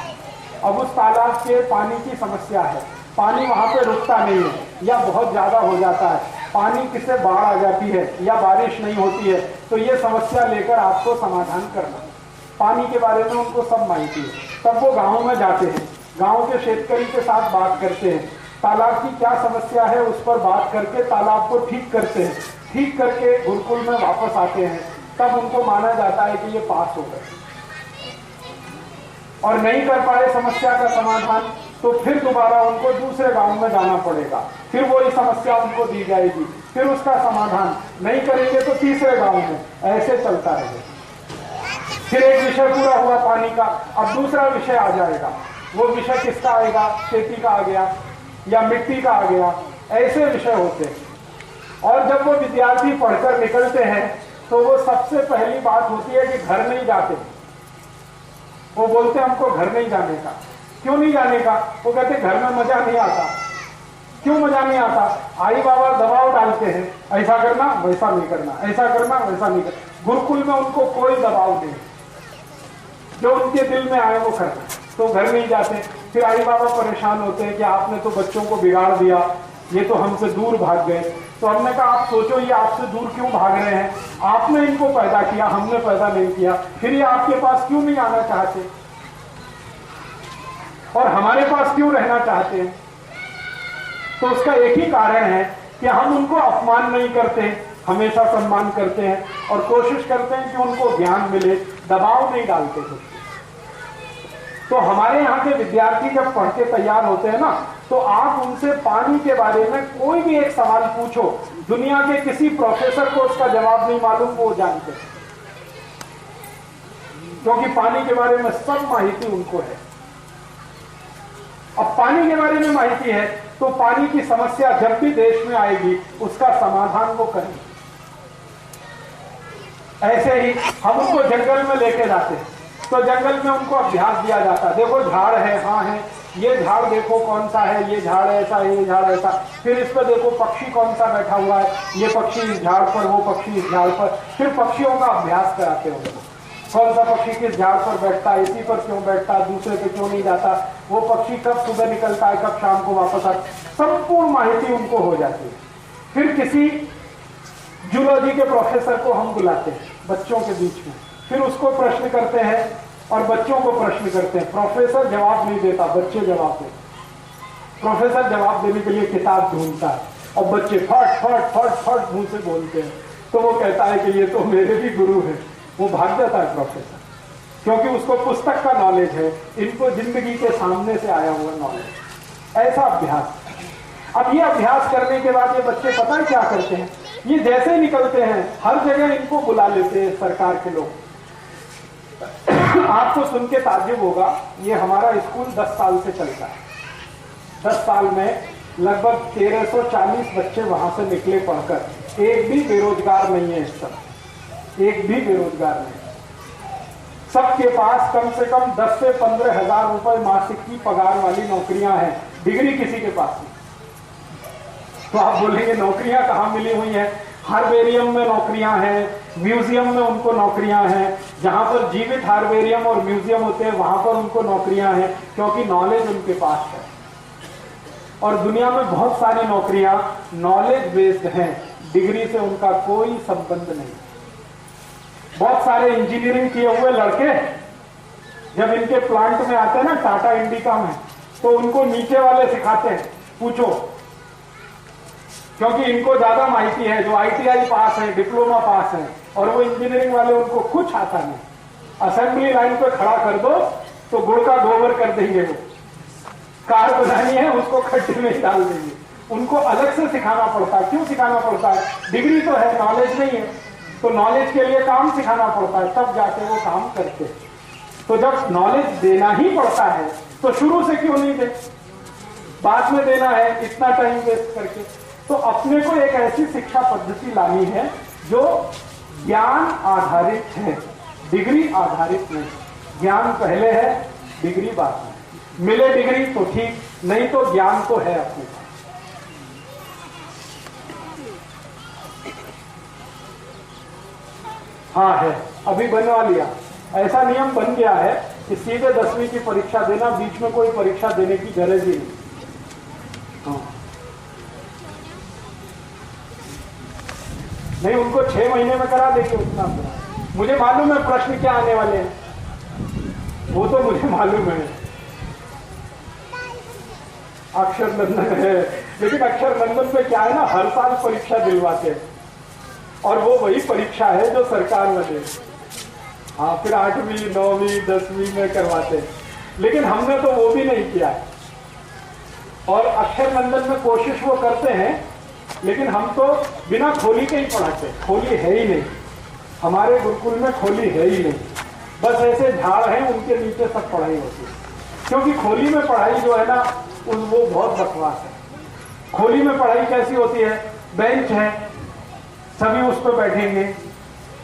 अब उस तालाब के पानी की समस्या है, पानी वहां पे रुकता नहीं है या बहुत ज्यादा हो जाता है, पानी किससे बाढ़ आ जाती है या बारिश नहीं होती है, तो ये समस्या लेकर आपको समाधान करना। पानी के बारे में उनको सब माहिती है। तब वो गाँव में जाते हैं, गांव के शेतकरी के साथ बात करते हैं, तालाब की क्या समस्या है उस पर बात करके तालाब को ठीक करते हैं, ठीक करके गुरुकुल में वापस आते हैं। तब उनको माना जाता है कि ये पास हो गए। और नहीं कर पाए समस्या का समाधान तो फिर दोबारा उनको दूसरे गांव में जाना पड़ेगा, फिर वही समस्या उनको दी जाएगी, फिर उसका समाधान नहीं करेंगे तो तीसरे गांव में, ऐसे चलता रहेगा। फिर एक विषय पूरा हुआ पानी का, अब दूसरा विषय आ जाएगा। वो विषय किसका आएगा? खेती का आ गया या मिट्टी का आ गया, ऐसे विषय होते हैं। और जब वो विद्यार्थी पढ़कर निकलते हैं तो वो सबसे पहली बात होती है कि घर नहीं जाते। वो बोलते हमको घर नहीं जाने का। क्यों नहीं जाने का? वो कहते घर में मजा नहीं आता। क्यों मजा नहीं आता? आई बाबा दबाव डालते हैं, ऐसा करना वैसा नहीं करना, ऐसा करना वैसा नहीं करना। गुरुकुल में उनको कोई दबाव नहीं, जो उनके दिल में आए वो करना, तो घर नहीं जाते। फिर आई बाबा परेशान होते हैं कि आपने तो बच्चों को बिगाड़ दिया, ये तो हमसे दूर भाग गए। तो हमने कहा आप सोचो ये आपसे दूर क्यों भाग रहे हैं? आपने इनको पैदा किया, हमने पैदा नहीं किया, फिर ये आपके पास क्यों नहीं आना चाहते और हमारे पास क्यों रहना चाहते हैं? तो उसका एक ही कारण है कि हम उनको अपमान नहीं करते, हमेशा सम्मान करते हैं और कोशिश करते हैं कि उनको ज्ञान मिले, दबाव नहीं डालते कुछ। तो हमारे यहाँ के विद्यार्थी जब पढ़ के तैयार होते हैं ना, तो आप उनसे पानी के बारे में कोई भी एक सवाल पूछो, दुनिया के किसी प्रोफेसर को उसका जवाब नहीं मालूम, वो जानते हैं, क्योंकि पानी के बारे में सब माहिती उनको है। अब पानी के बारे में माहिती है तो पानी की समस्या जब भी देश में आएगी उसका समाधान वो करेंगे। ऐसे ही हम उनको जंगल में लेके जाते हैं तो जंगल में उनको अभ्यास दिया जाता है। देखो झाड़ है, हाँ है, ये झाड़ देखो कौन सा है, ये झाड़ ऐसा है, ये झाड़ ऐसा। फिर इस पर देखो पक्षी कौन सा बैठा हुआ है, ये पक्षी इस झाड़ पर, वो पक्षी इस झाड़ पर। फिर पक्षियों का अभ्यास कराते हो, कौन सा पक्षी किस झाड़ पर बैठता है, इसी पर क्यों बैठता है, दूसरे पे क्यों नहीं जाता, वो पक्षी कब सुबह निकलता है, कब शाम को वापस आता, संपूर्ण माहिती उनको हो जाती है। फिर किसी जूलॉजी के प्रोफेसर को हम बुलाते हैं बच्चों के बीच में, फिर उसको प्रश्न करते हैं और बच्चों को प्रश्न करते हैं। प्रोफेसर जवाब नहीं देता, बच्चे जवाब देते। प्रोफेसर जवाब देने के लिए किताब ढूंढता है और बच्चे फट फट फट फट मुंह से बोलते हैं। तो वो कहता है कि ये तो मेरे भी गुरु है, वो भाग जाता है प्रोफेसर, क्योंकि उसको पुस्तक का नॉलेज है, इनको जिंदगी के सामने से आया हुआ नॉलेज। ऐसा अभ्यास। अब ये अभ्यास करने के बाद ये बच्चे पता है क्या करते हैं, ये जैसे निकलते हैं हर जगह इनको बुला लेते हैं सरकार के लोग। आपको सुन के ताज्जुब होगा, ये हमारा स्कूल 10 साल से चलता है। 10 साल में लगभग 1340 बच्चे वहां से निकले पढ़कर। एक भी बेरोजगार नहीं है इस समय, एक भी बेरोजगार नहीं। सबके पास कम से कम 10 से 15 हजार रुपए मासिक की पगार वाली नौकरियां हैं, डिग्री किसी के पास नहीं। तो आप बोलेंगे नौकरियां कहाँ मिली हुई हैं? हार्बेरियम में नौकरियां हैं, म्यूजियम में उनको नौकरियां हैं, जहां पर जीवित हार्बेरियम और म्यूजियम होते हैं वहां पर उनको नौकरियां हैं, क्योंकि नॉलेज उनके पास है। और दुनिया में बहुत सारी नौकरियां नॉलेज बेस्ड हैं, डिग्री से उनका कोई संबंध नहीं। बहुत सारे इंजीनियरिंग किए हुए लड़के जब इनके प्लांट में आते हैं ना, टाटा इंडिका में, तो उनको नीचे वाले सिखाते हैं, पूछो, क्योंकि इनको ज्यादा माहिती है, जो आईटीआई पास है, डिप्लोमा पास है, और वो इंजीनियरिंग वाले उनको कुछ आता नहीं। असेंबली लाइन पे खड़ा कर दो तो गुड़ का गोबर कर देंगे। वो कार बनानी है उसको खड्डे में डाल देंगे। उनको अलग से सिखाना पड़ता है। क्यों सिखाना पड़ता है? डिग्री तो है, नॉलेज नहीं है, तो नॉलेज के लिए काम सिखाना पड़ता है, तब जाके वो काम करते हैं। तो जब नॉलेज देना ही पड़ता है तो शुरू से क्यों नहीं दे, बाद में देना है इतना टाइम वेस्ट करके? तो अपने को एक ऐसी शिक्षा पद्धति लानी है जो ज्ञान आधारित है, डिग्री आधारित नहीं। ज्ञान पहले है, डिग्री बाद में। मिले डिग्री तो ठीक, नहीं तो ज्ञान तो है अपने पास। हाँ है, अभी बनवा लिया। ऐसा नियम बन गया है कि सीधे 10वीं की परीक्षा देना, बीच में कोई परीक्षा देने की गरज ही नहीं। हाँ। नहीं, उनको 6 महीने में करा देंगे उतना। मुझे मालूम है प्रश्न क्या आने वाले हैं, वो तो मुझे मालूम है। अक्षर नंदन है, लेकिन अक्षर नंदन पे क्या है ना, हर साल परीक्षा दिलवाते हैं, और वो वही परीक्षा है जो सरकार में दे। हाँ, फिर 8वीं 9वीं 10वीं में करवाते हैं, लेकिन हमने तो वो भी नहीं किया है। और अक्षर नंदन में कोशिश वो करते हैं, लेकिन हम तो बिना खोली के ही पढ़ाते। खोली है ही नहीं हमारे गुरुकुल में, खोली है ही नहीं। बस ऐसे झाड़ हैं, उनके नीचे सब पढ़ाई होती है। क्योंकि खोली में पढ़ाई जो है ना, वो बहुत बकवास है। खोली में पढ़ाई कैसी होती है? बेंच है, सभी उस पर बैठेंगे,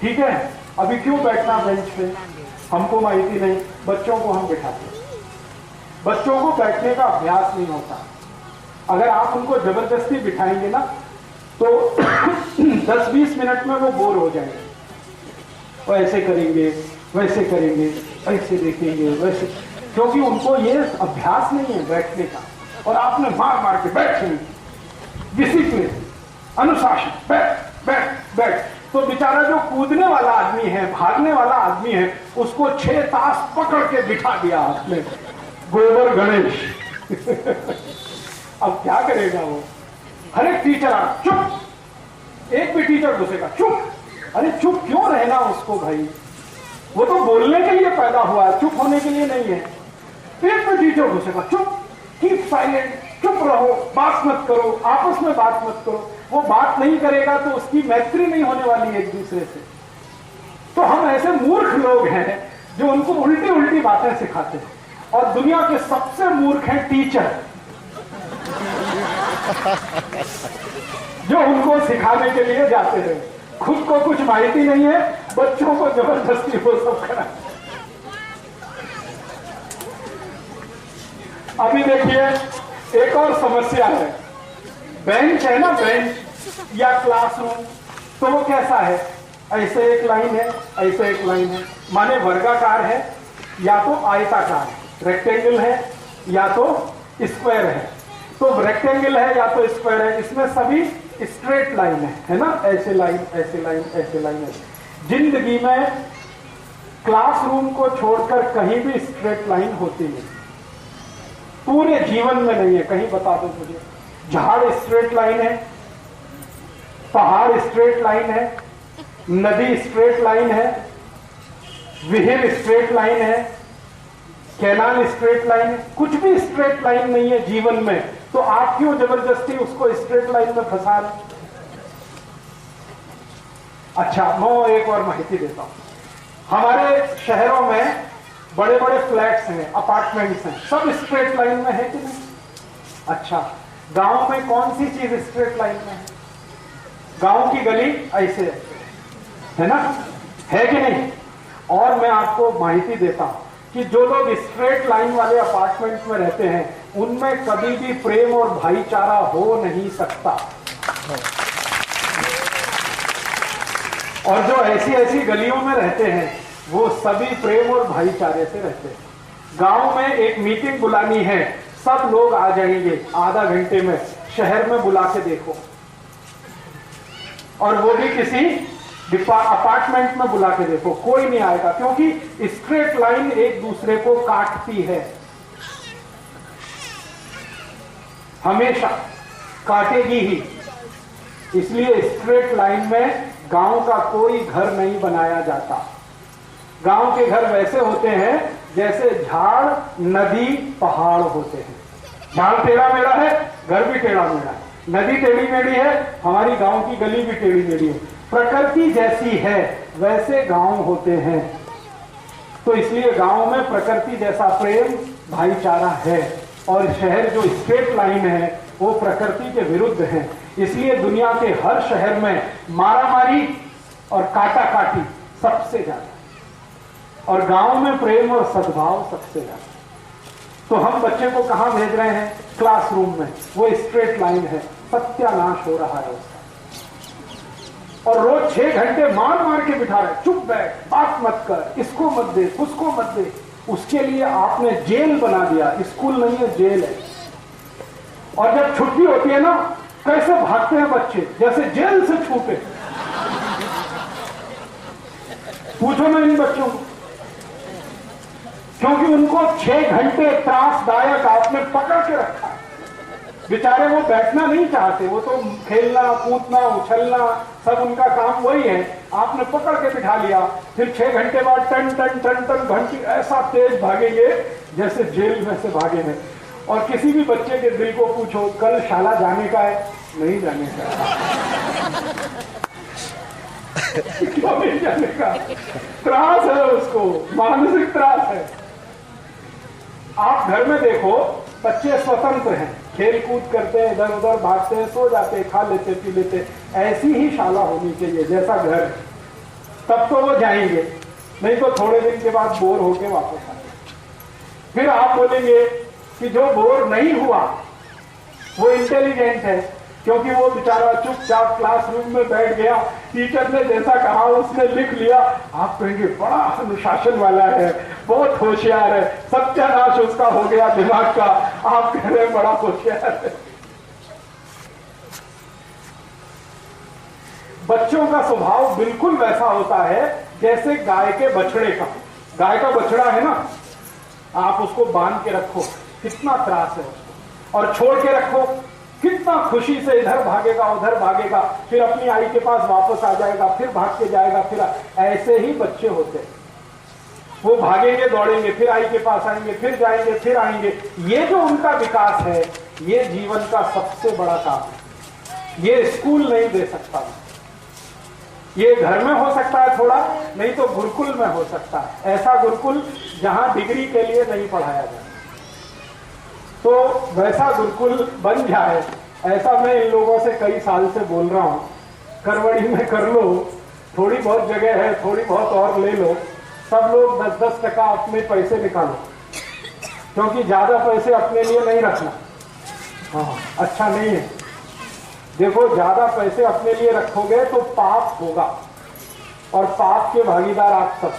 ठीक है। अभी क्यों बैठना बेंच पे, हमको माहिती नहीं, बच्चों को हम बिठाते हैं। बच्चों को बैठने का अभ्यास नहीं होता। अगर आप उनको जबरदस्ती बिठाएंगे ना, तो 10-20 मिनट में वो बोर हो जाएंगे। वो ऐसे करेंगे, वैसे करेंगे, ऐसे देखेंगे, वैसे, क्योंकि उनको ये अभ्यास नहीं है बैठने का। और आपने मार मार के बैठेंगे, डिसिप्लिन, अनुशासन, बैठ बैठ बैठ, तो बेचारा जो कूदने वाला आदमी है, भागने वाला आदमी है, उसको 6 तास पकड़ के बिठा दिया आपने, गोबर गणेश। अब क्या करेगा वो? हर एक टीचर आ, चुप, एक भी टीचर घुसेगा, चुप। अरे चुप क्यों रहना उसको भाई? वो तो बोलने के लिए पैदा हुआ है, चुप होने के लिए नहीं है। एक भी टीचर घुसेगा, चुप, कीप साइलेंट, चुप रहो, बात मत करो, आपस में बात मत करो। वो बात नहीं करेगा तो उसकी मैत्री नहीं होने वाली एक दूसरे से। तो हम ऐसे मूर्ख लोग हैं जो उनको उल्टी उल्टी बातें सिखाते हैं। और दुनिया के सबसे मूर्ख हैं टीचर, जो उनको सिखाने के लिए जाते हैं। खुद को कुछ माहिती नहीं है, बच्चों को जबरदस्ती वो सब करा। अभी देखिए एक और समस्या है, बेंच है ना, बेंच या क्लासरूम, तो वो कैसा है? ऐसे एक लाइन है, ऐसे एक लाइन है, माने वर्गाकार है या तो आयताकार, रेक्टेंगल है या तो स्क्वायर है। तो रेक्टेंगल है या तो स्क्वायर है, इसमें सभी स्ट्रेट लाइन है ना, ऐसे लाइन, ऐसे लाइन, ऐसे लाइन है। जिंदगी में क्लासरूम को छोड़कर कहीं भी स्ट्रेट लाइन होती नहीं, पूरे जीवन में नहीं है। कहीं बता दो मुझे, झाड़ स्ट्रेट लाइन है, पहाड़ स्ट्रेट लाइन है, नदी स्ट्रेट लाइन है, विहिर स्ट्रेट लाइन है, कैनाल स्ट्रेट लाइन है, कुछ भी स्ट्रेट लाइन नहीं है जीवन में। तो आप क्यों जबरदस्ती उसको स्ट्रेट लाइन में फंसा रहे? अच्छा, मैं एक और माहिती देता हूं। हमारे शहरों में बड़े बड़े फ्लैट्स हैं, अपार्टमेंट्स हैं, सब स्ट्रेट लाइन में है कि नहीं? अच्छा, गांव में कौन सी चीज स्ट्रेट लाइन में है? गांव की गली ऐसे है ना, है कि नहीं? और मैं आपको माहिती देता हूं कि जो लोग स्ट्रेट लाइन वाले अपार्टमेंट्स में रहते हैं, उनमें कभी भी प्रेम और भाईचारा हो नहीं सकता। और जो ऐसी ऐसी गलियों में रहते हैं वो सभी प्रेम और भाईचारे से रहते हैं। गांव में एक मीटिंग बुलानी है, सब लोग आ जाएंगे आधा घंटे में, शहर में बुला के देखो, और वो भी किसी अपार्टमेंट में बुला के देखो, कोई नहीं आएगा, क्योंकि स्ट्रेट लाइन एक दूसरे को काटती है, हमेशा काटेगी ही। इसलिए स्ट्रेट लाइन में गांव का कोई घर नहीं बनाया जाता। गांव के घर वैसे होते हैं जैसे झाड़, नदी, पहाड़ होते हैं। झाड़ टेढ़ा मेढ़ा है, घर भी टेढ़ा मेढ़ा है, नदी टेढ़ी मेढ़ी है, हमारी गांव की गली भी टेढ़ी मेढ़ी है। प्रकृति जैसी है वैसे गांव होते हैं। तो इसलिए गांव में प्रकृति जैसा प्रेम भाईचारा है, और शहर जो स्ट्रेट लाइन है वो प्रकृति के विरुद्ध है। इसलिए दुनिया के हर शहर में मारामारी और काटा काटी सबसे ज्यादा, और गांव में प्रेम और सद्भाव सबसे ज्यादा। तो हम बच्चे को कहां भेज रहे हैं? क्लासरूम में। वो स्ट्रेट लाइन है, सत्यानाश हो रहा है उसका, और रोज 6 घंटे मार मार के बिठा रहे, चुप बैठ, बात मत कर, इसको मत दे, उसको मत दे। उसके लिए आपने जेल बना दिया। स्कूल नहीं है, जेल है। और जब छुट्टी होती है ना, कैसे भागते हैं बच्चे, जैसे जेल से छूटे। पूछो ना इन बच्चों को, क्योंकि उनको 6 घंटे त्रासदायक आपने पकड़ के रखा है। बेचारे वो बैठना नहीं चाहते, वो तो खेलना कूदना उछलना सब उनका काम वही है। आपने पकड़ के बिठा लिया, फिर 6 घंटे बाद टन टन टन टन घंटी ऐसा तेज भागेंगे जैसे जेल में से भागे हैं। और किसी भी बच्चे के दिल को पूछो, कल शाला जाने का है? नहीं जाने का। क्यों नहीं जाने का? त्रास है उसको, मानसिक त्रास है। आप घर में देखो, बच्चे स्वतंत्र हैं, खेल कूद करते हैं, इधर उधर भागते हैं, सो जाते हैं, खा लेते, पी लेते। ऐसी ही शाला होनी चाहिए जैसा घर, तब तो वो जाएंगे, नहीं तो थोड़े दिन के बाद बोर होके वापस आएंगे। फिर आप बोलेंगे कि जो बोर नहीं हुआ वो इंटेलिजेंट है, क्योंकि वो बेचारा चुपचाप क्लासरूम में बैठ गया, टीचर ने जैसा कहा उसने लिख लिया। आप कहेंगे बड़ा अनुशासन वाला है, बहुत होशियार है, सत्यानाश उसका हो गया दिमाग का। आप कह रहे हैं बड़ा होशियार है। बच्चों का स्वभाव बिल्कुल वैसा होता है जैसे गाय के बछड़े का। गाय का बछड़ा है ना, आप उसको बांध के रखो, कितना त्रास है उसको, और छोड़ के रखो, कितना खुशी से इधर भागेगा उधर भागेगा, फिर अपनी आई के पास वापस आ जाएगा, फिर भाग के जाएगा। फिर ऐसे ही बच्चे होते हैं, वो भागेंगे दौड़ेंगे, फिर आई के पास आएंगे, फिर जाएंगे, फिर आएंगे। ये जो उनका विकास है, ये जीवन का सबसे बड़ा काम है। ये स्कूल नहीं दे सकता, ये घर में हो सकता है थोड़ा, नहीं तो गुरुकुल में हो सकता है। ऐसा गुरुकुल जहां डिग्री के लिए नहीं पढ़ाया जाए, तो वैसा गुरुकुल बन जाए, ऐसा मैं इन लोगों से कई साल से बोल रहा हूं। करवड़ी में कर लो, थोड़ी बहुत जगह है, थोड़ी बहुत और ले लो, सब लोग 10-10 टका अपने पैसे निकालो, क्योंकि ज्यादा पैसे अपने लिए नहीं रखना, हाँ अच्छा नहीं है। देखो, ज्यादा पैसे अपने लिए रखोगे तो पाप होगा, और पाप के भागीदार आप सब।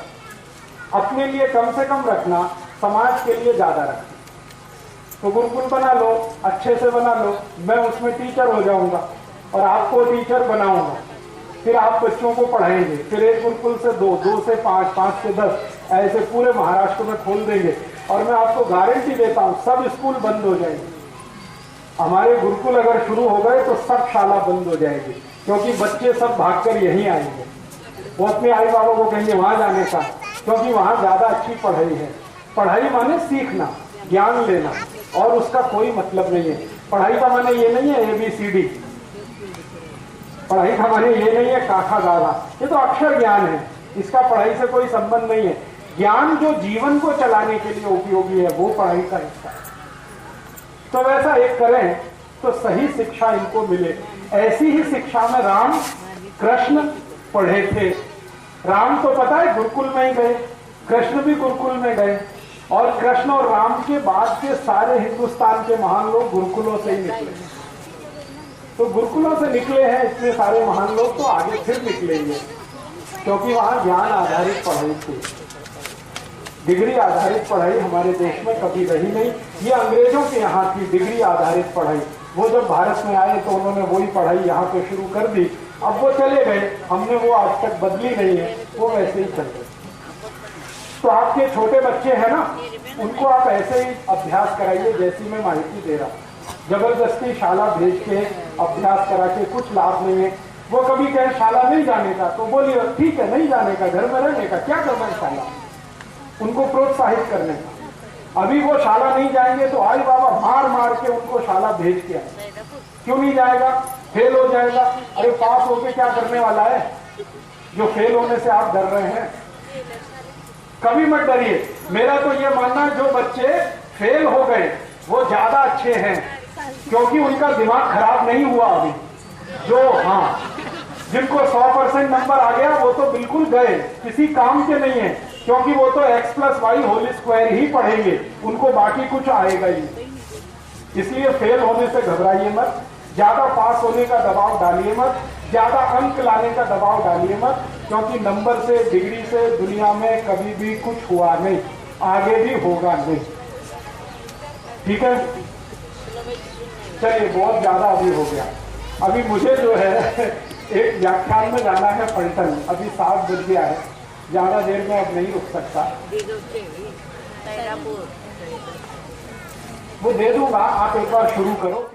अपने लिए कम से कम रखना, समाज के लिए ज्यादा रखना। तो गुरुकुल बना लो, अच्छे से बना लो, मैं उसमें टीचर हो जाऊंगा और आपको टीचर बनाऊंगा, फिर आप बच्चों को पढ़ाएंगे। फिर एक गुरुकुल से 2, 2 से 5, 5 से 10, ऐसे पूरे महाराष्ट्र में खोल देंगे। और मैं आपको गारंटी देता हूं, सब स्कूल बंद हो जाएंगे। हमारे गुरुकुल अगर शुरू हो गए तो सब शाला बंद हो जाएगी, क्योंकि बच्चे सब भागकर यहीं आएंगे। वो अपने आई बाबा को कहेंगे वहां जाने का, क्योंकि वहां ज्यादा अच्छी पढ़ाई है। पढ़ाई माने सीखना, ज्ञान लेना, और उसका कोई मतलब नहीं है। पढ़ाई का माने ये नहीं है ABCD, पढ़ाई का माने ये नहीं है काखा गाढ़ा, ये तो अक्षर ज्ञान है, इसका पढ़ाई से कोई संबंध नहीं है। ज्ञान जो जीवन को चलाने के लिए उपयोगी है, वो पढ़ाई का हिस्सा है। तो वैसा एक करें तो सही शिक्षा इनको मिले। ऐसी ही शिक्षा में राम कृष्ण पढ़े थे। राम तो पता है गुरुकुल में ही गए, कृष्ण भी गुरुकुल में गए। और कृष्ण और राम के बाद के सारे हिंदुस्तान के महान लोग गुरुकुलों से ही निकले। तो गुरुकुलों से निकले हैं इतने सारे महान लोग, तो आगे फिर निकलेंगे, क्योंकि वहां ज्ञान आधारित पढ़ाई थी। डिग्री आधारित पढ़ाई हमारे देश में कभी रही नहीं। ये अंग्रेजों के यहाँ की डिग्री आधारित पढ़ाई। वो जब भारत में आए तो उन्होंने वही पढ़ाई यहाँ पे शुरू कर दी। अब वो चले गए, हमने वो आज तक बदली नहीं है, वो वैसे ही चल रहे। तो आपके छोटे बच्चे हैं ना, उनको आप ऐसे ही अभ्यास कराइए जैसी मैं माहिती दे रहा हूँ। जबरदस्ती शाला भेज के अभ्यास करा के कुछ लाभ नहीं है। वो कभी कहे शाला नहीं जाने का, तो बोलिए ठीक है नहीं जाने का, घर में रहने का, क्या करना है शाला, उनको प्रोत्साहित करने का। अभी वो शाला नहीं जाएंगे तो आई बाबा मार मार के उनको शाला भेज के आए। क्यों नहीं जाएगा? फेल हो जाएगा। अरे पास होके क्या करने वाला है? जो फेल होने से आप डर रहे हैं, कभी मत डरिए। मेरा तो ये मानना है जो बच्चे फेल हो गए वो ज्यादा अच्छे हैं, क्योंकि उनका दिमाग खराब नहीं हुआ अभी। जो जिनको 100% नंबर आ गया वो तो बिल्कुल गए, किसी काम के नहीं है, क्योंकि वो तो x+y² ही पढ़ेंगे, उनको बाकी कुछ आएगा ही। इसलिए फेल होने से घबराइए मत, ज्यादा पास होने का दबाव डालिए मत, ज्यादा अंक लाने का दबाव डालिए मत, क्योंकि नंबर से डिग्री से दुनिया में कभी भी कुछ हुआ नहीं, आगे भी होगा नहीं। ठीक है, चलिए बहुत ज्यादा अभी हो गया। अभी मुझे जो है एक व्याख्यान में जाना है पलटन, अभी 7 बज गया है, ज्यादा देर में अब नहीं रुक सकता। वो दे दूंगा, आप एक बार शुरू करो।